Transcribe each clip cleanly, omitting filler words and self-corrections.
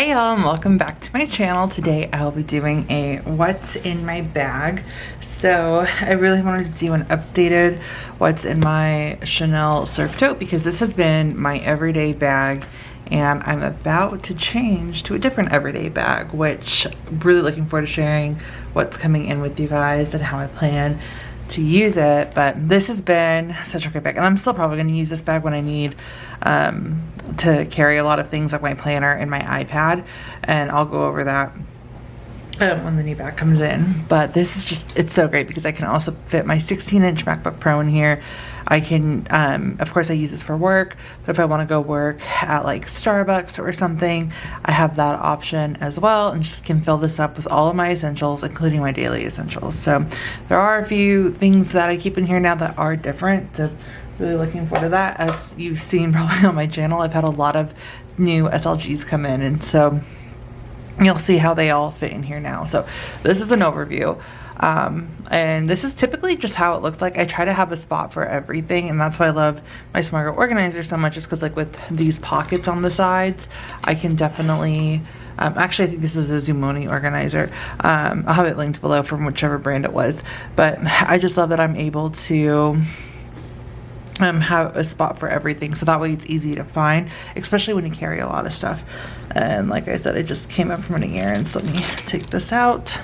Hey y'all, and welcome back to my channel. Today I'll be doing a what's in my bag. So I really wanted to do an updated what's in my Chanel Cerf Tote because this has been my everyday bag and I'm about to change to a different everyday bag, which I'm really looking forward to sharing what's coming in with you guys and how I plan to use it. But this has been such a great bag, and I'm still probably going to use this bag when I need to carry a lot of things like my planner and my iPad, and I'll go over that when the new bag comes in. But this is just, it's so great because I can also fit my 16-inch MacBook Pro in here. I can, of course I use this for work, but if I want to go work at like Starbucks or something, I have that option as well, and just can fill this up with all of my essentials, including my daily essentials. So there are a few things that I keep in here now that are different, so really looking forward to that. As you've seen probably on my channel, I've had a lot of new SLGs come in, and so you'll see how they all fit in here now. So this is an overview. And this is typically just how it looks like. I try to have a spot for everything, and that's why I love my Smarter Organizer so much, is because like with these pockets on the sides, I can definitely, actually I think this is a Zumoni organizer. I'll have it linked below from whichever brand it was, but I just love that I'm able to have a spot for everything, so that way it's easy to find, especially when you carry a lot of stuff. And like I said, I just came up from running errands, so let me take this out.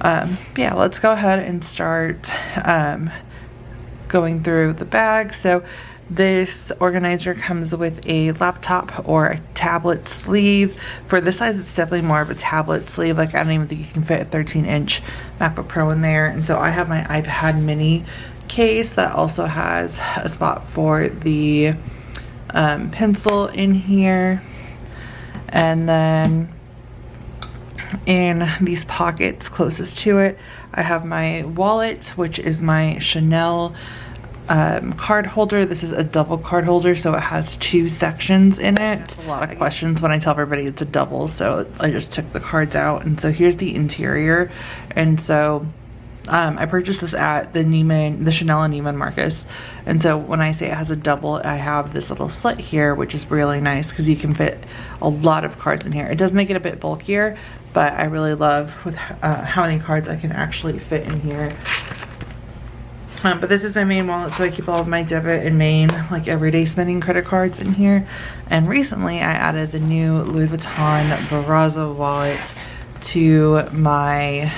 Yeah, let's go ahead and start going through the bag. So this organizer comes with a laptop or a tablet sleeve. For this size, it's definitely more of a tablet sleeve. Like, I don't even think you can fit a 13-inch MacBook Pro in there. And so I have my iPad mini case that also has a spot for the pencil in here. And then in these pockets closest to it, I have my wallet, which is my Chanel card holder. This is a double card holder, so it has two sections in it. A lot of questions when I tell everybody it's a double, so I just took the cards out. And so here's the interior. And so I purchased this at the Chanel and Neiman Marcus. And so when I say it has a double, I have this little slit here, which is really nice because you can fit a lot of cards in here. It does make it a bit bulkier, but I really love with how many cards I can actually fit in here. But this is my main wallet, so I keep all of my debit and main, like everyday spending credit cards in here. And recently I added the new Louis Vuitton Barazza wallet to my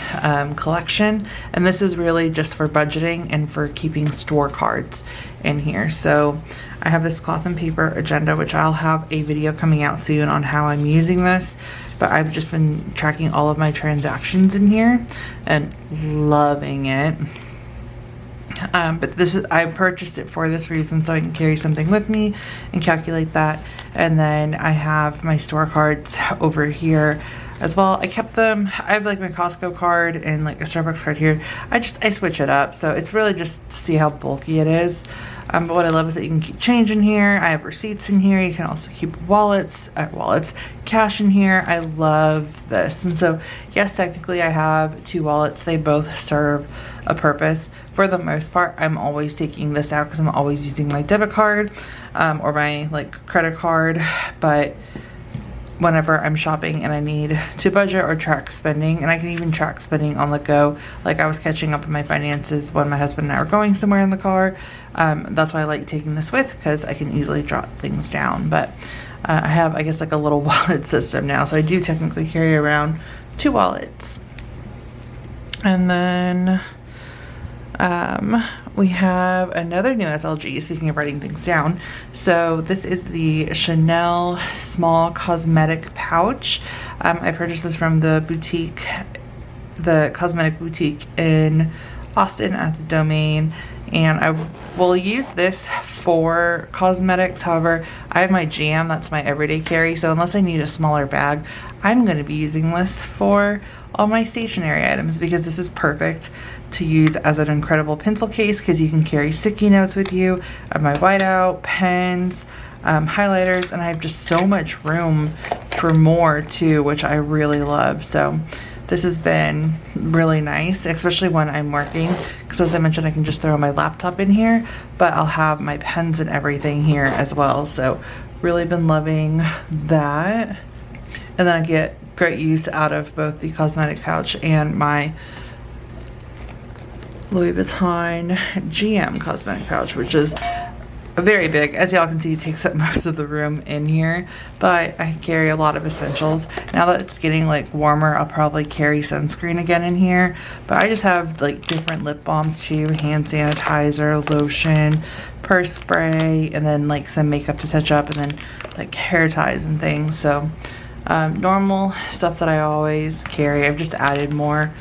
collection, and this is really just for budgeting and for keeping store cards in here. So I have this cloth and paper agenda, which I'll have a video coming out soon on how I'm using this, but I've just been tracking all of my transactions in here and loving it. But this is, I purchased it for this reason, so I can carry something with me and calculate that. And then I have my store cards over here as well. I kept them, I have like my Costco card and like a Starbucks card here. I switch it up, so it's really just to see how bulky it is. But what I love is that you can keep change in here. I have receipts in here. You can also keep cash in here. I love this. And so yes, technically I have two wallets. They both serve a purpose. For the most part, I'm always taking this out because I'm always using my debit card or my like credit card. But whenever I'm shopping and I need to budget or track spending, and I can even track spending on the go, like I was catching up on my finances when my husband and I were going somewhere in the car. That's why I like taking this with, because I can easily jot things down. But I have, I guess, like a little wallet system now, so I do technically carry around two wallets. And then we have another new SLG, speaking of writing things down. So this is the Chanel small cosmetic pouch. I purchased this from the cosmetic boutique in Austin at the Domain, and I will use this for cosmetics. However, I have my Jam, that's my everyday carry, so unless I need a smaller bag, I'm going to be using this for all my stationery items, because this is perfect to use as an incredible pencil case, because you can carry sticky notes with you. I have my whiteout, pens, highlighters, and I have just so much room for more too, which I really love. So this has been really nice, especially when I'm working, because as I mentioned, I can just throw my laptop in here, but I'll have my pens and everything here as well. So really been loving that. And then I get great use out of both the cosmetic pouch and my Louis Vuitton GM cosmetic pouch, which is very big. As y'all can see, it takes up most of the room in here, but I carry a lot of essentials. Now that it's getting like warmer, I'll probably carry sunscreen again in here, but I just have like different lip balms too, hand sanitizer, lotion, purse spray, and then like some makeup to touch up, and then like hair ties and things. So normal stuff that I always carry. I've just added more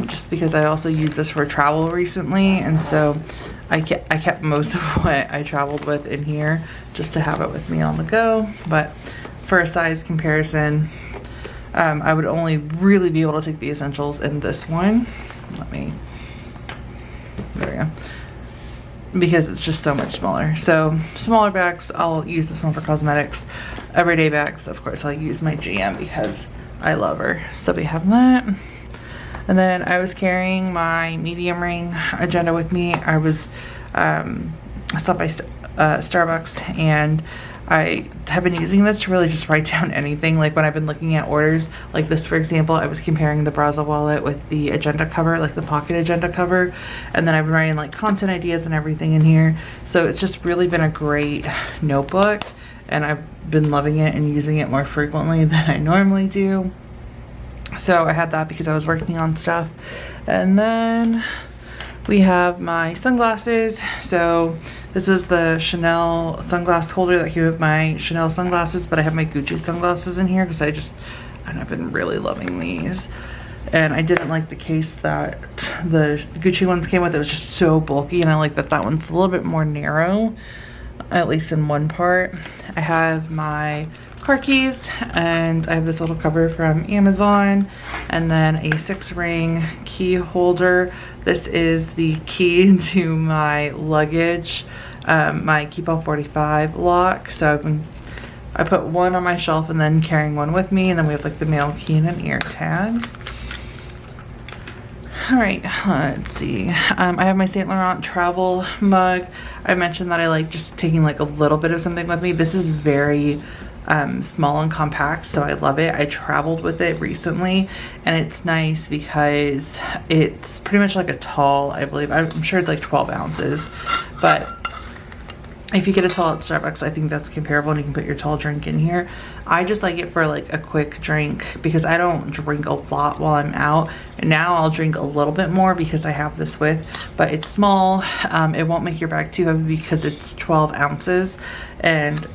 just because I also used this for travel recently, and so I kept most of what I traveled with in here just to have it with me on the go. But for a size comparison, I would only really be able to take the essentials in this one. There we go. Because it's just so much smaller. So smaller bags, I'll use this one for cosmetics. Everyday bags, of course, I'll use my GM because I love her. So we have that. And then I was carrying my medium ring agenda with me. I was stopped by Starbucks, and I have been using this to really just write down anything. Like when I've been looking at orders, like this for example, I was comparing the Brazil wallet with the agenda cover, like the pocket agenda cover, and then I've been writing like content ideas and everything in here. So it's just really been a great notebook, and I've been loving it and using it more frequently than I normally do. So I had that because I was working on stuff. And then we have my sunglasses. So this is the Chanel sunglass holder that came with my Chanel sunglasses, but I have my Gucci sunglasses in here because I've been really loving these. And I didn't like the case that the Gucci ones came with. It was just so bulky, and I like that one's a little bit more narrow, at least in one part. I have my car keys, and I have this little cover from Amazon, and then a 6-ring key holder. This is the key to my luggage, my Keep All 45 lock. So I put one on my shelf and then carrying one with me, and then we have like the mail key and an ear tag. All right, let's see. I have my Saint Laurent travel mug. I mentioned that I like just taking like a little bit of something with me. This is very small and compact, so I love it. I traveled with it recently, and it's nice because it's pretty much like a tall, I believe. I'm sure it's like 12 ounces, but if you get a tall at Starbucks, I think that's comparable, and you can put your tall drink in here. I just like it for like a quick drink because I don't drink a lot while I'm out. And now I'll drink a little bit more because I have this with, but it's small. It won't make your bag too heavy because it's 12 ounces. And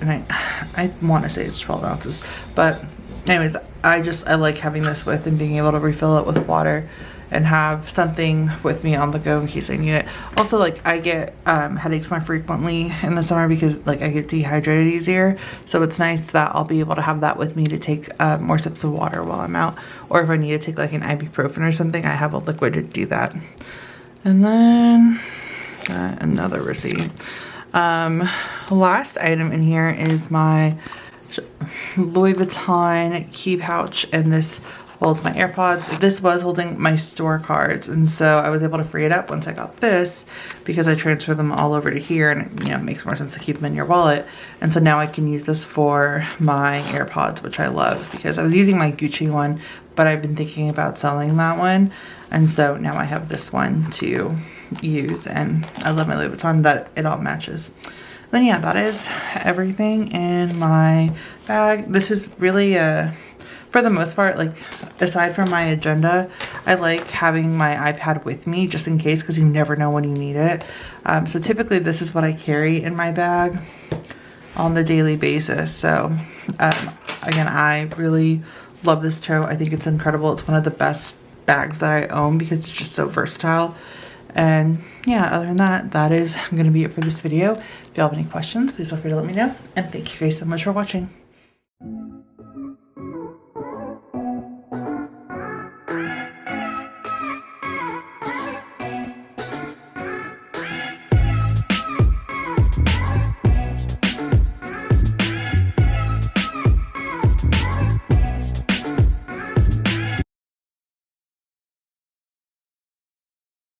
I want to say it's 12 ounces. But anyways, I like having this with and being able to refill it with water and have something with me on the go in case I need it. Also, like I get headaches more frequently in the summer because like I get dehydrated easier. So it's nice that I'll be able to have that with me to take more sips of water while I'm out. Or if I need to take like an ibuprofen or something, I have a liquid to do that. And then another receipt. Last item in here is my Louis Vuitton key pouch, and this holds my AirPods. This was holding my store cards, and so I was able to free it up once I got this because I transferred them all over to here, and it makes more sense to keep them in your wallet. And so now I can use this for my AirPods, which I love because I was using my Gucci one, but I've been thinking about selling that one, and so now I have this one to use, and I love my Louis Vuitton that it all matches. Then yeah, that is everything in my bag. This is really for the most part, like aside from my agenda, I like having my iPad with me just in case, because you never know when you need it. So typically this is what I carry in my bag on the daily basis. So again, I really love this tote. I think it's incredible. It's one of the best bags that I own because it's just so versatile. And yeah, other than that, that is going to be it for this video. If you have any questions, please feel free to let me know. And thank you guys so much for watching.